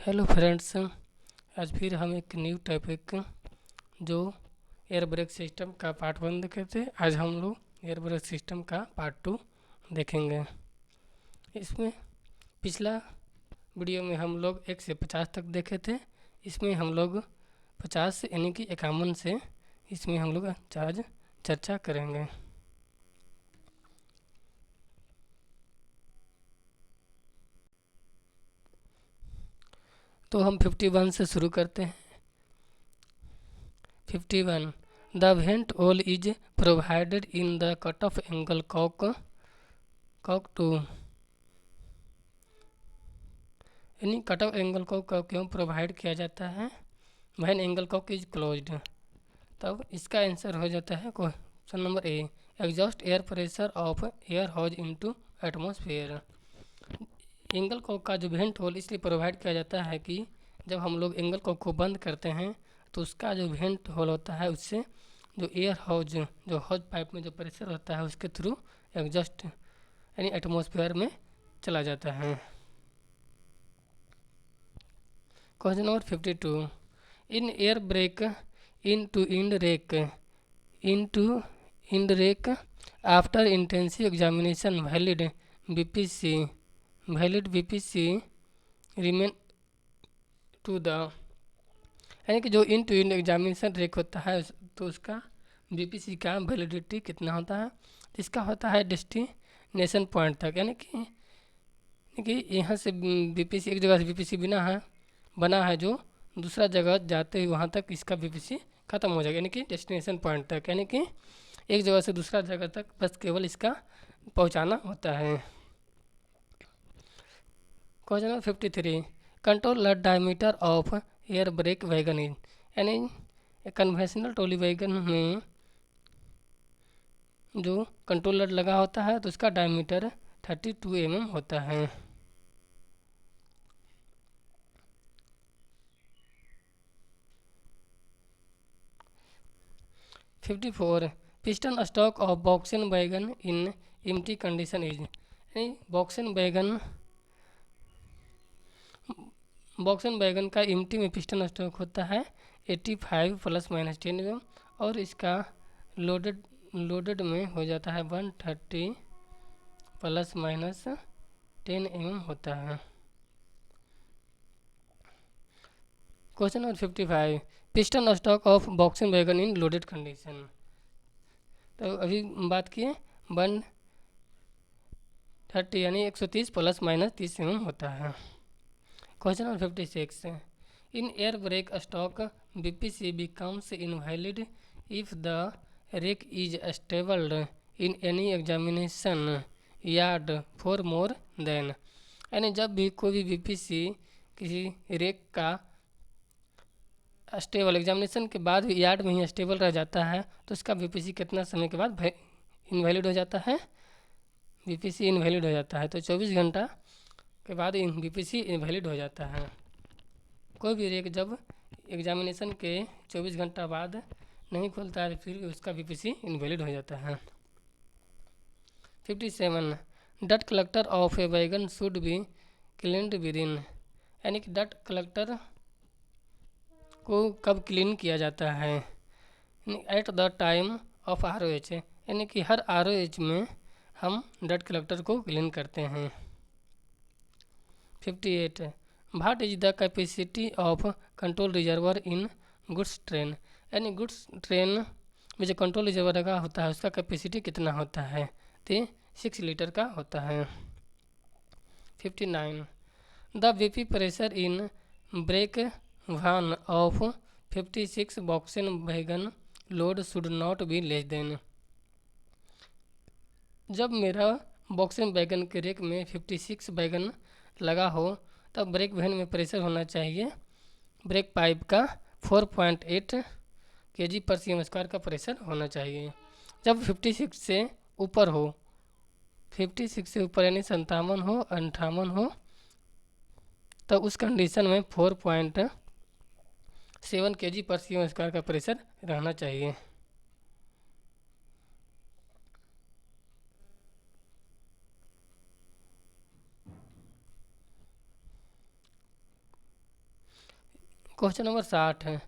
Hello friends, आज फिर हम एक न्यू टॉपिक जो एयर ब्रेक सिस्टम का पार्ट 1 देखे थे। आज हम लोग एयर ब्रेक सिस्टम का पार्ट 2 देखेंगे। इसमें पिछला वीडियो में हम लोग 1 से 50 तक देखे थे। इसमें हम लोग 50 यानी कि 51 से इसमें हम लोग आज चर्चा करेंगे। तो हम 51 से शुरू करते हैं। 51 the vent hole is provided in the cut off angle cock to, यानी कट ऑफ एंगल को क्यों प्रोवाइड किया जाता है। When angle cock is closed. तब इसका आंसर हो जाता है question number A, exhaust air pressure of air hose into atmosphere. Angle cock का जो वेंट होल इसलिए प्रोवाइड किया जाता है कि जब हम लोग एंगल कॉक को बंद करते हैं तो उसका जो वेंट होल होता है उससे जो एयर हाउस जो हाउस पाइप में जो प्रेशर होता है उसके थ्रू एग्जॉस्ट यानी एटमॉस्फेयर में चला जाता है। Question number 52 in air brake in to rake after intensive examination valid BPC remain to the, यानी कि जो in to in examination rake होता है तो उसका बीपीसी का वैलिडिटी कितना होता है। इसका होता है डेस्टिनेशन पॉइंट तक, यानी कि यहाँ से बीपीसी एक जगह से बीपीसी बना है जो दूसरा जगह जाते ही वहाँ तक इसका बीपीसी ख़त्म हो जाएगा, यानी कि डेस्टिनेशन पॉइंट तक, यानी कि एक जगह से दूसरा जगह तक बस केवल इसका पहुँचाना होता है। Question number 53 control the diameter of air break wagon is, यानी कन्वेंशनल ट्रॉली वैगन में जो कंट्रोलर लगा होता है तो उसका डायमीटर 32 mm होता है। 54 piston stock of BOXN wagon in empty condition is, यानी बॉक्सन वैगन का एम्प्टी में पिस्टन स्टॉक होता है 85 ± 10 mm और इसका लोडेड में हो जाता है 130 ± 10 mm होता है। Question number 55 piston stock of boxing wagon in loaded condition. तो अभी बात किए 130 यानी 130 ± 30 mm होता है। Question number 56 in air brake stock BPC becomes invalid if the rake is stabled in any examination yard for more than, यानी जब भी कोई भी बीपीसी किसी रेक का स्टेबल एग्जामिनेशन के बाद भी यार्ड में ही स्टेबल रह जाता है तो उसका बीपीसी कितना समय के बाद इनवैलिड हो जाता है, बीपीसी इनवैलिड हो जाता है। तो 24 घंटा के बाद बीपीसी इनवैलिड हो जाता है। कोई भी रेक जब एग्जामिनेशन के 24 घंटा बाद नहीं खुलता है फिर उसका बीपीसी इनवैलिड हो जाता है। 57 डट collector of a wagon should be cleaned within, यानी कि डट कलेक्टर को कब क्लीन किया जाता है। At the time of ROH, यानी कि हर ROH में हम डट कलेक्टर को क्लीन करते हैं। 58 what is the capacity of control reservoir in goods train, यानी गुड्स ट्रेन में जो कंट्रोल रिजर्वर लगा होता है उसका कैपेसिटी कितना होता है तो 6 लीटर का होता है। 59 the BP pressure in brake one of 56 BOXN wagon load should not be less than, जब मेरा बॉक्सन वैगन के रेक में 56 वैगन लगा हो तब ब्रेक वैन में प्रेशर होना चाहिए ब्रेक पाइप का 4.8 kg/cm² का प्रेशर होना चाहिए। जब 56 से ऊपर हो, 56 से ऊपर यानी 57 हो तो उस कंडीशन में 4.7 kg/cm² का प्रेशर रहना चाहिए। क्वेश्चन नंबर 60 है,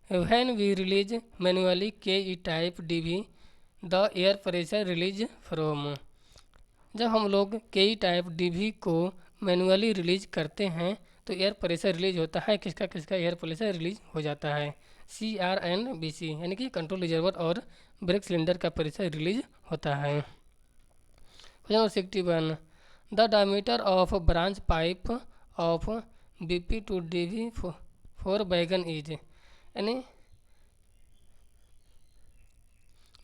when we release manually K E type DV the air pressure release from. जब हम लोग के ई टाइप डीवी को मैनुअली रिलीज करते हैं तो एयर प्रेशर रिलीज होता है, किसका किसका एयर प्रेशर रिलीज हो जाता है, C R and B C, यानी कि कंट्रोल रिजर्वर और ब्रेक सिलेंडर का प्रेशर रिलीज होता है। Question number 61, the diameter of branch pipe of BP to DV for wagon is, यानी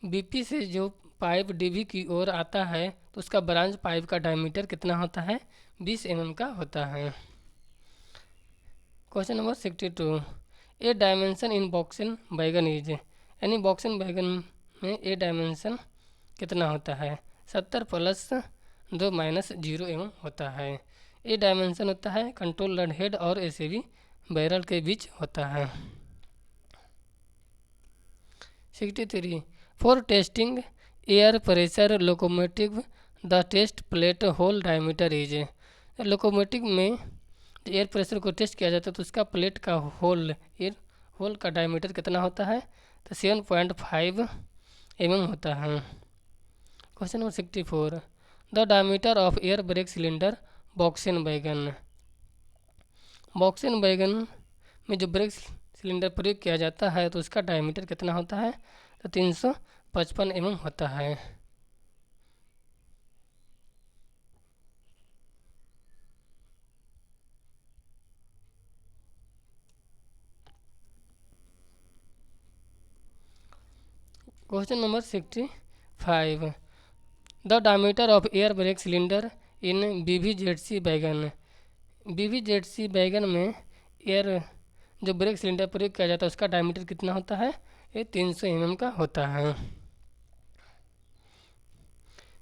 बीपी से जो पाइप डीवी की ओर आता है तो उसका ब्रांच पाइप का डायमीटर कितना होता है, 20 mm का होता है। Question number 62, a dimension in BOXN wagon is, यानी बॉक्सिन बैगन में ए डायमेंशन कितना होता है, 70 + 2 - 0 mm होता है। ए डायमेंशन होता है कंट्रोल रड हेड और एसएवी बैरल के बीच होता है। 63, for testing air pressure locomotive the test plate hole diameter is, locomotive में जो एयर प्रेशर को टेस्ट किया जाता है तो उसका प्लेट का एयर होल का डायमीटर कितना होता है, तो 7.5 mm होता है। Question number 64, the diameter of air brake cylinder BOXN wagon, BOXN बैगन में जो ब्रेक सिलेंडर प्रयोग किया जाता है तो उसका डायमीटर कितना होता है, तो 355 mm होता है। Question number 65, the diameter of air brake cylinder in BVZC बैगन, BVZC बैगन में एयर जो ब्रेक सिलेंडर प्रयोग किया जाता है उसका डायमीटर कितना होता है, ये 300 mm का होता है।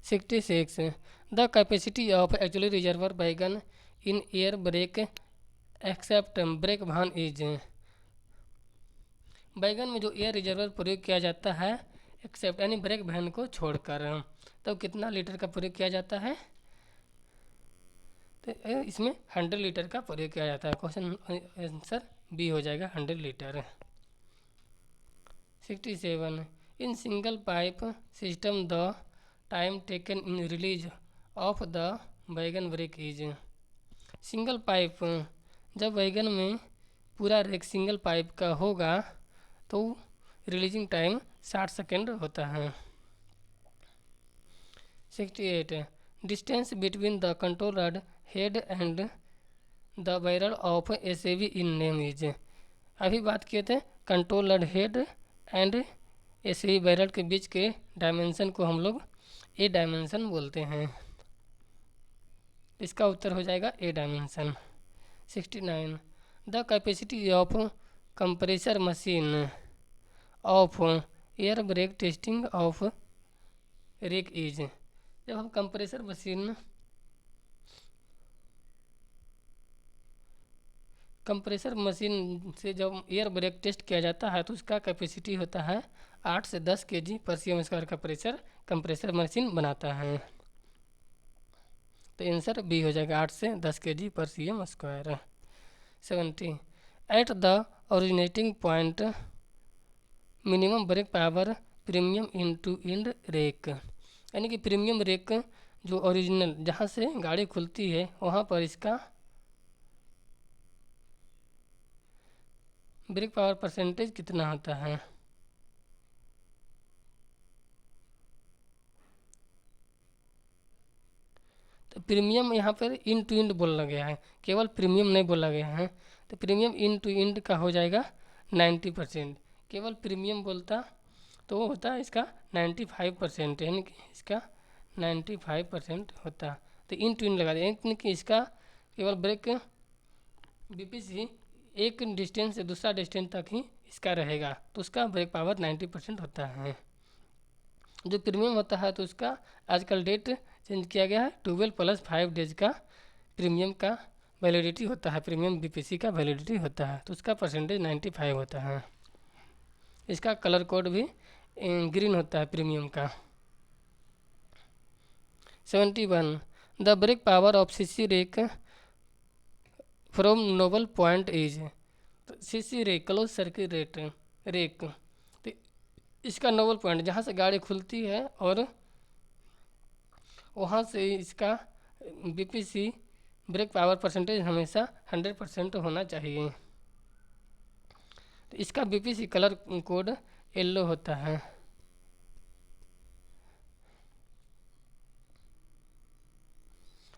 66, the capacity of actually reservoir wagon in air brake except brake van is, wagon में जो एयर रिजर्वर प्रयोग किया जाता है एक्सेप्ट यानी ब्रेक वैन को छोड़कर, तो कितना लीटर का प्रयोग किया जाता है, तो इसमें 100 लीटर का प्रयोग किया जाता है। क्वेश्चन आंसर बी हो जाएगा 100 litre. 67, in single pipe system the time taken in release of the बैगन ब्रेक इज, सिंगल पाइप जब बैगन में पूरा रेक सिंगल पाइप का होगा तो रिलीजिंग टाइम 60 सेकेंड होता है। 68, distance between the control rod head and the barrel of SAV in name is, अभी बात किए थे control rod head and SAV barrel के बीच के डायमेंशन को हम लोग ए डायमेंशन बोलते हैं, इसका उत्तर हो जाएगा A dimension. 69, the capacity of compressor machine of air brake testing of rake is, जब हम कंप्रेसर मशीन से जब एयर ब्रेक टेस्ट किया जाता है तो उसका कैपेसिटी होता है 8 से 10 kg/cm² का प्रेशर कंप्रेसर मशीन बनाता है, तो आंसर बी हो जाएगा 8 से 10 kg/cm²। 70, at the originating point minimum brake power premium into end rake, यानी कि प्रीमियम रेक जो ओरिजिनल जहाँ से गाड़ी खुलती है वहाँ पर इसका ब्रेक पावर परसेंटेज कितना होता है, तो प्रीमियम यहाँ पर इन टू इंड बोला गया है, केवल प्रीमियम नहीं बोला गया है, तो प्रीमियम इन टू इंड का हो जाएगा 90%, केवल प्रीमियम बोलता तो वो होता है इसका 95%, यानी कि इसका 95% होता, तो इन टू इंड लगा दें, यानी कि इसका केवल ब्रेक बीपीसी एक डिस्टेंस से दूसरा डिस्टेंस तक ही इसका रहेगा तो उसका ब्रेक पावर 90% होता है। जो प्रीमियम होता है तो उसका आजकल डेट चेंज किया गया है, 12 + 5 डेज का प्रीमियम का वैलिडिटी होता है, प्रीमियम बीपीसी का वैलिडिटी होता है, तो उसका परसेंटेज 95 होता है। इसका कलर कोड भी ग्रीन होता है प्रीमियम का। 71, the brake power of CC rake from noble point is, तो CC rake close circuit rate rake, तो इसका नोबल पॉइंट जहाँ से गाड़ी खुलती है और वहाँ से इसका बीपीसी ब्रेक पावर परसेंटेज हमेशा 100% होना चाहिए। तो इसका बीपीसी कलर कोड येलो होता है।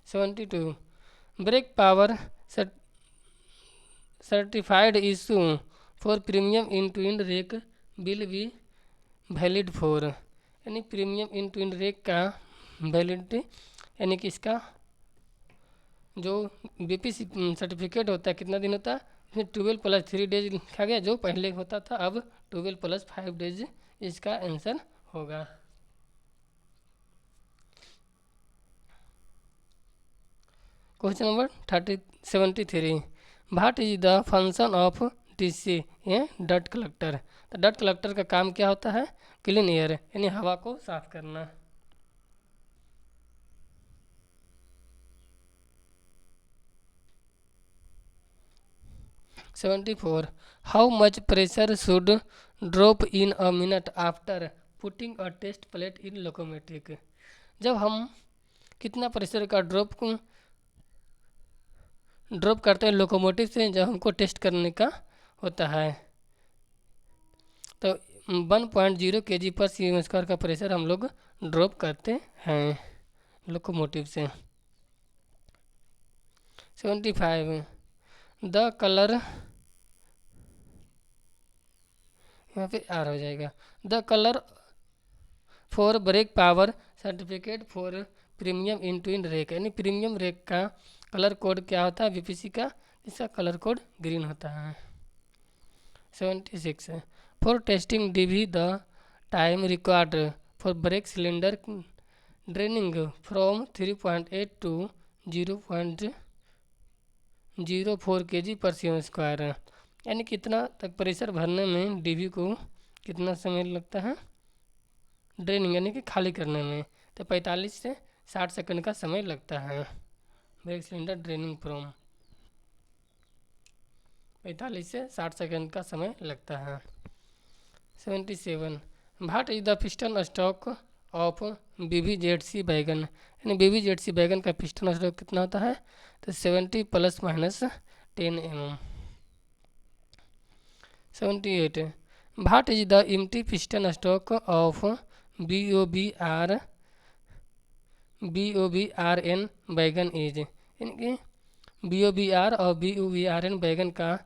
72 brake power certified issue for premium in twin rake will be valid for, यानी प्रीमियम इन ट्विन रेक का वैलिडिटी यानी कि इसका जो बीपीसी सर्टिफिकेट होता है कितना दिन होता है, इसमें 12+3 डेज लिखा गया, जो पहले होता था अब 12+5 डेज इसका आंसर होगा। Question number 73 what is the function of DC A dust collector. तो डस्ट कलेक्टर का काम क्या होता है, क्लीन एयर यानी हवा को साफ करना। Seventy four how much pressure should drop in a minute after putting a test plate in locomotive. जब हम कितना प्रेशर का ड्रॉप करते हैं लोकोमोटिव से, जब हमको टेस्ट करने का होता है, तो 1.0 kg/cm² का प्रेशर हम लोग ड्रॉप करते हैं लोकोमोटिव से। 75 द कलर, यहाँ पे आर हो जाएगा, the colour for brake power certificate for premium in twin rake, यानी प्रीमियम रेक का कलर कोड क्या होता है बीपीसी का, इसका कलर कोड ग्रीन होता है। 76 for testing DV the time required for brake cylinder draining from 3.8 to 0.04 kg/cm², यानी कितना तक प्रेशर भरने में डीवी को कितना समय लगता है ड्रेनिंग यानी कि खाली करने में, तो 45 से 60 सेकंड का समय लगता है ब्रेक सिलेंडर ड्रेनिंग फ्रॉम, 45 से 60 सेकंड का समय लगता है। 77 what is the piston stock of BBZC wagon, यानी BBZC वैगन का पिस्टन स्टॉक कितना होता है, तो 70 ± 10 mm। 78 what is the empty piston stock of BOBRN wagon is, यानी कि BOBR और BOBRN वैगन का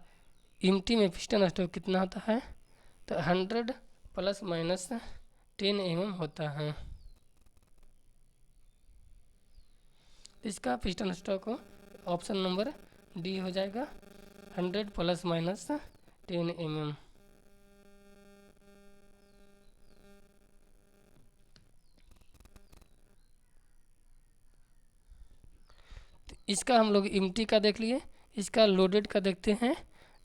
एम्प्टी में पिस्टन स्टॉक कितना होता है, तो 100 ± 10 mm होता है। इसका piston stock option number D हो जाएगा, 100 ± 10 mm। इसका हम लोग एम्प्टी का देख लिए, इसका लोडेड का देखते हैं,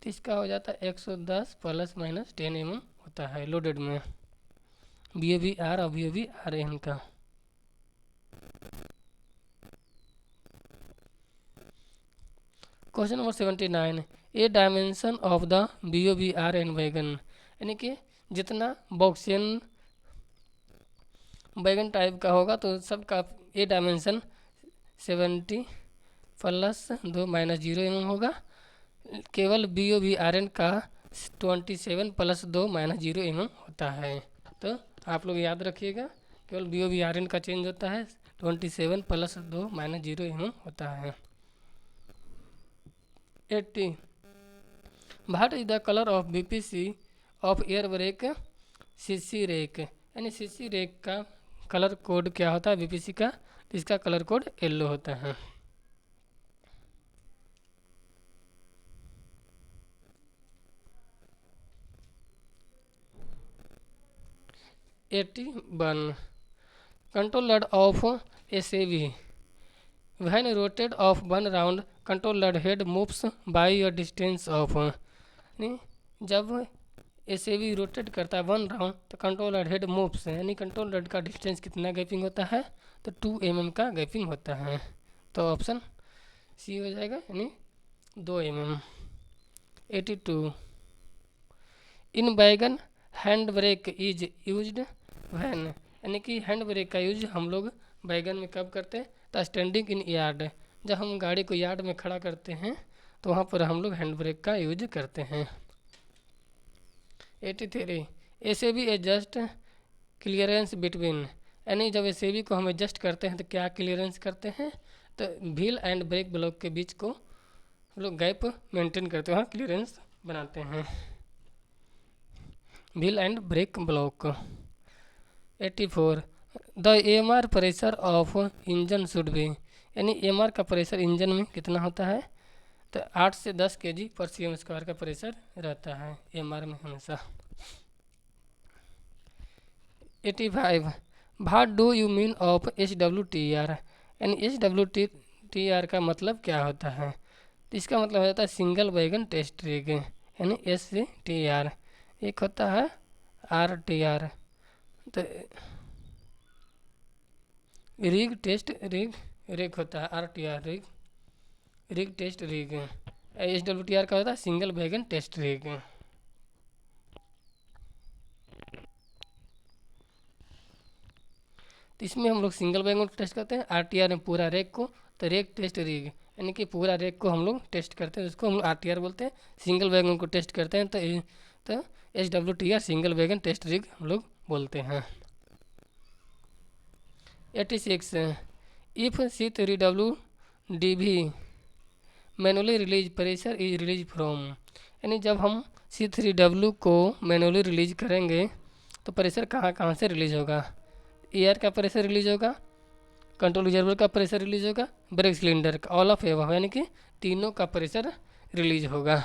तो इसका हो जाता है 110 ± 10 mm होता है लोडेड में BOBR और BOBRN का। Question number 79 A dimension of the BOBRN wagon, यानी कि जितना बॉक्सियन वैगन टाइप का होगा तो सबका ए डायमेंशन 70 + 2 - 0 mm होगा, केवल BOBRN का 27 + 2 - 0 mm होता है। तो आप लोग याद रखिएगा, केवल BOBRN का चेंज होता है, 27 + 2 - 0 mm होता है। 80 what is the colour of BPC of air brake CC rake, यानी CC रेक का कलर कोड क्या होता है BPC का, इसका कलर कोड येलो होता है। 81 control rod of SAV when rotated of one round control rod head moves by a distance of, यानी जब SAV रोटेट करता है 1 राउंड तो कंट्रोल रॉड हेड मूव्स, यानी कंट्रोल रॉड का डिस्टेंस कितना गैपिंग होता है, तो 2 mm का गैपिंग होता है, तो ऑप्शन सी हो जाएगा, यानी 2 mm। 82 इन बैगन hand brake is used when, यानी कि हैंड ब्रेक का यूज हम लोग बैगन में कब करते हैं? तो स्टैंडिंग इन यार्ड, जब हम गाड़ी को यार्ड में खड़ा करते हैं तो वहाँ पर हम लोग हैंड ब्रेक का यूज करते हैं। 83 ऐसे भी एडजस्ट क्लियरेंस बिटवीन, यानी जब ऐसे भी को हम एडजस्ट करते हैं तो क्या क्लियरेंस करते हैं? तो व्हील एंड ब्रेक ब्लॉक के बीच को हम लोग गैप मेंटेन करते हैं, वहाँ क्लियरेंस बनाते हैं। Wheel and brake block. 84 the MR pressure of engine should be, यानी एमआर का प्रेशर इंजन में कितना होता है? तो 8 से 10 kg पर cm स्क्वायर का प्रेशर रहता है एमआर में हमेशा। 85 what do you mean of SWTR, यानी SWTR का मतलब क्या होता है? तो इसका मतलब हो जाता है सिंगल वैगन टेस्ट रिग, यानी SCTR। एक होता है RTR, तो रिग टेस्ट रिग होता है RTR, rig test rig. SWTR का होता है सिंगल वैगन टेस्ट रिग। तो इसमें हम लोग सिंगल वैगन को टेस्ट करते हैं, RTR में पूरा रेक को, तो रेक टेस्ट रिग यानी कि पूरा रेक को हम लोग टेस्ट करते हैं, उसको हम लोग RTR बोलते हैं। सिंगल वैगन को टेस्ट करते हैं तो SWTR single wagon test rig हम लोग बोलते हैं। 86 if C3WDV manually release pressure is release from, यानी जब हम C3W को मैनुअली रिलीज करेंगे तो प्रेशर कहाँ कहाँ से रिलीज होगा? एयर का प्रेशर रिलीज होगा, कंट्रोल रिजर्वर का प्रेशर रिलीज होगा, ब्रेक सिलेंडर का, ऑल ऑफ एबव, यानी कि तीनों का प्रेशर रिलीज होगा।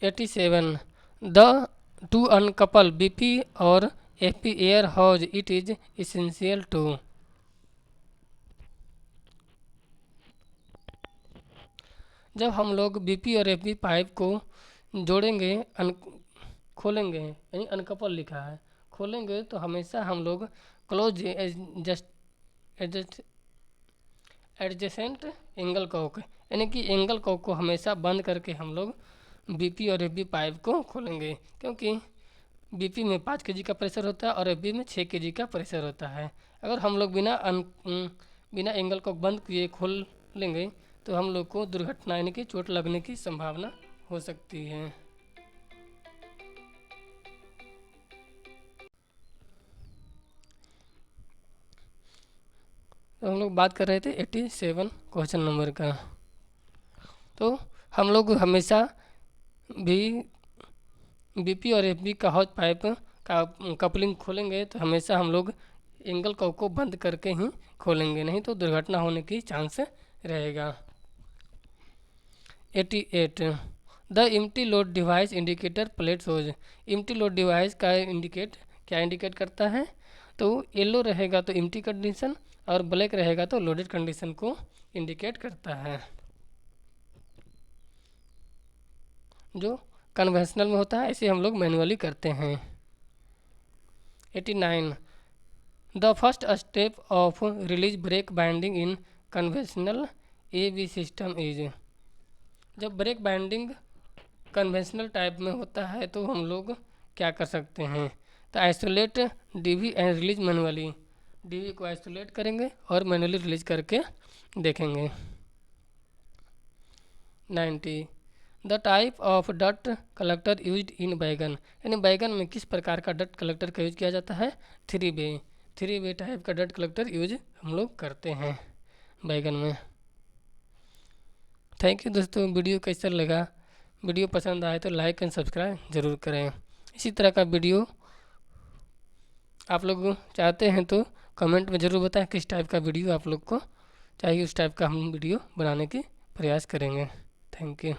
87 द टू अनकपल BP और FP air hose it is essential to, जब हम लोग BP और FP पाइप को जोड़ेंगे खोलेंगे, यानी अनकपल लिखा है, खोलेंगे तो हमेशा हम लोग क्लोज एडजेसेंट एंगल कॉक, यानी कि एंगल कॉक को हमेशा बंद करके हम लोग BP और FP पाइप को खोलेंगे, क्योंकि BP में 5 kg का प्रेशर होता है और FP में 6 kg का प्रेशर होता है। अगर हम लोग बिना एंगल कॉक बंद किए खोल लेंगे तो हम लोग को दुर्घटना यानी कि चोट लगने की संभावना हो सकती है। तो हम लोग बात कर रहे थे 87 क्वेश्चन नंबर का। तो हम लोग हमेशा भी BP और FP का हॉज पाइप का कपलिंग खोलेंगे तो हमेशा हम लोग एंगल कॉक को बंद करके ही खोलेंगे, नहीं तो दुर्घटना होने की चांस रहेगा। 88 the empty load device indicator plate shows, empty load device का क्या इंडिकेट करता है? तो येलो रहेगा तो एम्प्टी कंडीशन और ब्लैक रहेगा तो लोडेड कंडीशन को इंडिकेट करता है। जो कन्वेंशनल में होता है ऐसे हम लोग मैनुअली करते हैं। 89 the first step of release break binding in conventional AB system is, जब ब्रेक बाइंडिंग कन्वेंशनल टाइप में होता है तो हम लोग क्या कर सकते हैं? तो isolate DV and release manually, DV को आइसोलेट करेंगे और मैनुअली रिलीज करके देखेंगे। 90 the type of dot collector used in बैगन, यानी बैगन में किस प्रकार का डट कलेक्टर का यूज किया जाता है? 3 वे टाइप का डट कलेक्टर यूज हम लोग करते हैं बैगन में। थैंक यू दोस्तों, वीडियो कैसा लगा? वीडियो पसंद आए तो लाइक एंड सब्सक्राइब ज़रूर करें। इसी तरह का वीडियो आप लोग चाहते हैं तो कमेंट में ज़रूर बताएं किस टाइप का वीडियो आप लोग को चाहिए, उस टाइप का हम वीडियो बनाने की प्रयास करेंगे। Thank you.